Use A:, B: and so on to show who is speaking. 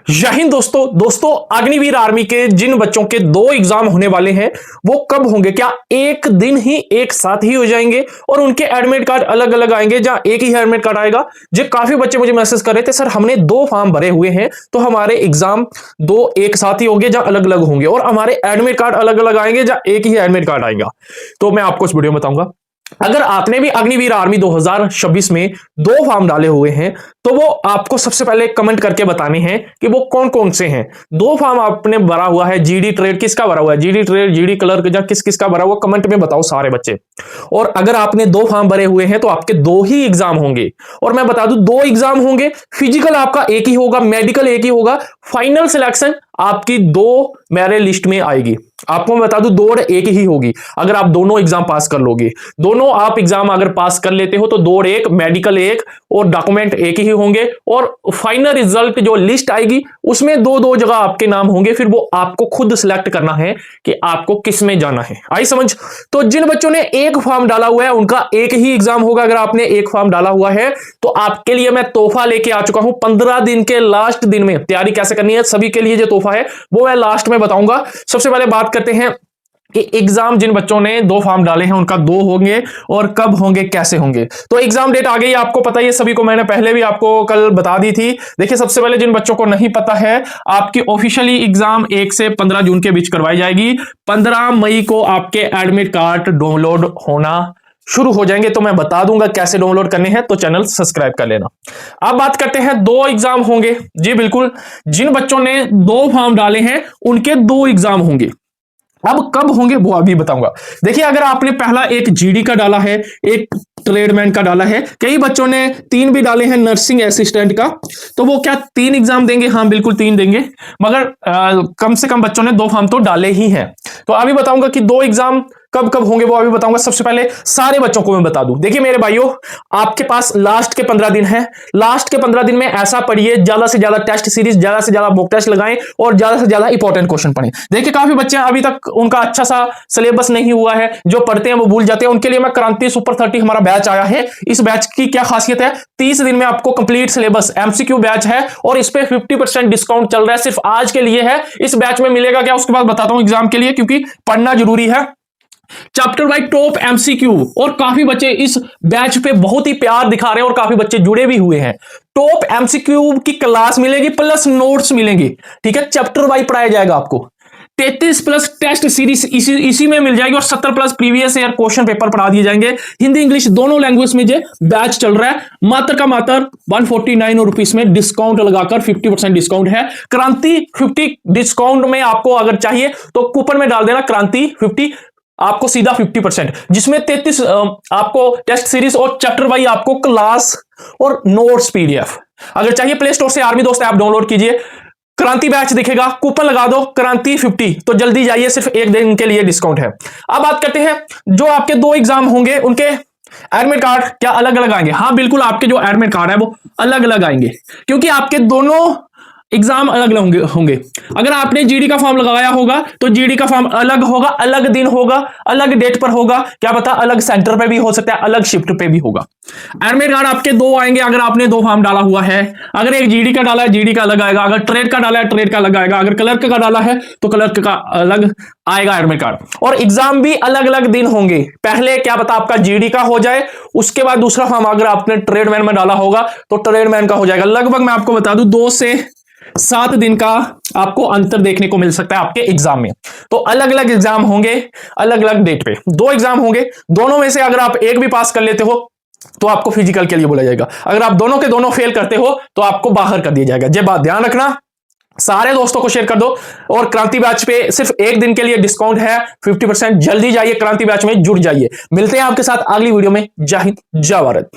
A: जय हिंद दोस्तों अग्निवीर आर्मी के जिन बच्चों के 2 एग्जाम होने वाले हैं वो कब होंगे? क्या एक दिन ही एक साथ ही हो जाएंगे और उनके एडमिट कार्ड अलग अलग आएंगे, जहां एक ही एडमिट कार्ड आएगा? जो काफी बच्चे मुझे मैसेज कर रहे थे, सर हमने 2 फॉर्म भरे हुए हैं तो हमारे एग्जाम 2 एक साथ ही होंगे जहां अलग अलग होंगे, और हमारे एडमिट कार्ड अलग अलग आएंगे जहां एक ही एडमिट कार्ड आएगा। तो मैं आपको इस वीडियो में बताऊंगा। अगर आपने भी अग्निवीर आर्मी 2026 में 2 फॉर्म डाले हुए हैं तो वो आपको सबसे पहले कमेंट करके बताने हैं कि वो कौन कौन से हैं। 2 फॉर्म आपने भरा हुआ है, जीडी ट्रेड किसका भरा हुआ है, जीडी ट्रेड, जीडी क्लर्क, या किस किस का भरा हुआ, कमेंट में बताओ सारे बच्चे। और अगर आपने 2 फॉर्म भरे हुए हैं तो आपके 2 ही एग्जाम होंगे, और मैं बता दूं 2 एग्जाम होंगे। फिजिकल आपका एक ही होगा, मेडिकल एक ही होगा, फाइनल सिलेक्शन आपकी 2 मेरिट लिस्ट में आएगी। आपको मैं बता दूं दौड़ एक ही होगी अगर आप दोनों एग्जाम पास कर लोगे। दोनों आप एग्जाम अगर पास कर लेते हो तो दौड़ एक, मेडिकल एक और डॉक्यूमेंट एक ही होंगे, और फाइनल रिजल्ट जो लिस्ट आएगी उसमें 2-2 जगह आपके नाम होंगे। फिर वो आपको खुद सिलेक्ट करना है कि आपको किस में जाना है। आई समझ? तो जिन बच्चों ने एक फॉर्म डाला हुआ है उनका एक ही एग्जाम होगा। अगर आपने एक फॉर्म डाला हुआ है तो आपके लिए मैं तोहफा लेके आ चुका हूं। 15 दिन के लास्ट दिन में तैयारी कैसे करनी है सभी के लिए, जो तोहफा है वो मैं लास्ट में बताऊंगा। सबसे पहले बात करते हैं कि एग्जाम जिन बच्चों ने 2 फॉर्म डाले हैं उनका 2 होंगे और कब होंगे, कैसे होंगे। तो एग्जाम डेट आ गई, आपको पता ही है सभी को, मैंने पहले भी आपको कल बता दी थी। देखिए सबसे पहले जिन बच्चों को नहीं पता है, आपकी ऑफिशियली एग्जाम 1 से 15 जून के बीच करवाई जाएगी। 15 मई को आपके एडमिट कार्ड डाउनलोड होना शुरू हो जाएंगे। तो मैं बता दूंगा कैसे डाउनलोड करने हैं, तो चैनल सब्सक्राइब कर लेना। अब बात करते हैं 2 एग्जाम होंगे। जी बिल्कुल, जिन बच्चों ने 2 फॉर्म डाले हैं उनके 2 एग्जाम होंगे। अब कब होंगे वो अभी बताऊंगा। देखिए अगर आपने पहला एक जीडी का डाला है, एक ट्रेडमैन का डाला है, कई बच्चों ने 3 भी डाले हैं नर्सिंग असिस्टेंट का, तो वो क्या 3 एग्जाम देंगे? हाँ बिल्कुल 3 देंगे, मगर कम से कम बच्चों ने 2 फॉर्म तो डाले ही हैं। तो अभी बताऊंगा कि 2 एग्जाम कब कब होंगे वो अभी बताऊंगा। सबसे पहले सारे बच्चों को मैं बता दूं, देखिए मेरे भाइयों, आपके पास लास्ट के 15 दिन है। लास्ट के 15 दिन में ऐसा पढ़िए, ज्यादा से ज्यादा टेस्ट सीरीज, ज्यादा से ज्यादा मॉक टेस्ट लगाएं और ज्यादा से ज्यादा इंपॉर्टेंट क्वेश्चन पढ़ें। देखिए काफी बच्चे अभी तक उनका अच्छा सा सिलेबस नहीं हुआ है, जो पढ़ते हैं वो भूल जाते हैं। उनके लिए मैं क्रांति सुपर 30 हमारा बैच आया है। इस बैच की क्या खासियत है? 30 दिन में आपको कंप्लीट सिलेबस, एमसीक्यू बैच है, और इस पे 50% डिस्काउंट चल रहा है, सिर्फ आज के लिए है। इस बैच में मिलेगा क्या उसके बाद बताता हूं एग्जाम के लिए, क्योंकि पढ़ना जरूरी है। चैप्टर वाइज टॉप एमसीक्यू, और काफी बच्चे इस बैच पे बहुत ही प्यार दिखा रहे हैं और काफी बच्चे जुड़े भी हुए हैं। टॉप एमसीक्यू की क्लास मिलेगी प्लस नोट्स मिलेंगे, ठीक है? चैप्टर वाइज पढ़ाया जाएगा आपको। 33 प्लस टेस्ट सीरीज इसी में मिल जाएगी, और 70 plus previous year question paper पढ़ा दिए जाएंगे। हिंदी इंग्लिश दोनों लैंग्वेज में जो बैच चल रहा है, मात्र का मात्र 149 रुपीस में डिस्काउंट लगाकर 50% डिस्काउंट है। क्रांति 50 डिस्काउंट में आपको अगर चाहिए तो कूपन में डाल देना क्रांति 50, आपको सीधा 50%, जिसमें 33 आपको टेस्ट सीरीज और चैप्टर वाइज आपको क्लास और नोट्स पीडीएफ। अगर चाहिए प्ले स्टोर से आर्मी दोस्त ऐप डाउनलोड कीजिए, क्रांति बैच दिखेगा, कूपन लगा दो क्रांति 50, तो जल्दी जाइए, सिर्फ 1 दिन के लिए डिस्काउंट है। अब बात करते हैं जो आपके 2 एग्जाम होंगे उनके एडमिट कार्ड क्या अलग अलग आएंगे? हाँ बिल्कुल, आपके जो एडमिट कार्ड है वो अलग अलग आएंगे, क्योंकि आपके दोनों एग्जाम अलग अलग होंगे। अगर आपने जीडी का फॉर्म लगाया होगा तो जीडी का फॉर्म अलग होगा, अलग दिन होगा, अलग डेट पर होगा, क्या पता अलग सेंटर पे भी हो सकता है, अलग शिफ्ट पे भी होगा। एडमिट कार्ड आपके 2 आएंगे अगर आपने 2 फॉर्म डाला हुआ है। अगर एक जीडी का डाला है जीडी का अलग आएगा, अगर ट्रेड का डाला है ट्रेड का अलग आएगा, अगर क्लर्क का डाला है तो क्लर्क का अलग आएगा एडमिट कार्ड। और एग्जाम भी अलग अलग दिन होंगे। पहले क्या पता आपका जीडी का हो जाए, उसके बाद दूसरा फॉर्म अगर आपने ट्रेडमैन में डाला होगा तो ट्रेडमैन का हो जाएगा। लगभग मैं आपको बता दूं 2 से 7 दिन का आपको अंतर देखने को मिल सकता है आपके एग्जाम में। तो अलग अलग एग्जाम होंगे, अलग अलग डेट पे 2 एग्जाम होंगे। दोनों में से अगर आप एक भी पास कर लेते हो तो आपको फिजिकल के लिए बोला जाएगा। अगर आप दोनों के दोनों फेल करते हो तो आपको बाहर कर दिया जाएगा। ये बात ध्यान रखना। सारे दोस्तों को शेयर कर दो, और क्रांति बैच पे सिर्फ 1 दिन के लिए डिस्काउंट है 50%। जल्दी जाइए क्रांति बैच में जुड़ जाइए। मिलते हैं आपके साथ अगली वीडियो में। जय हिंद, जय भारत।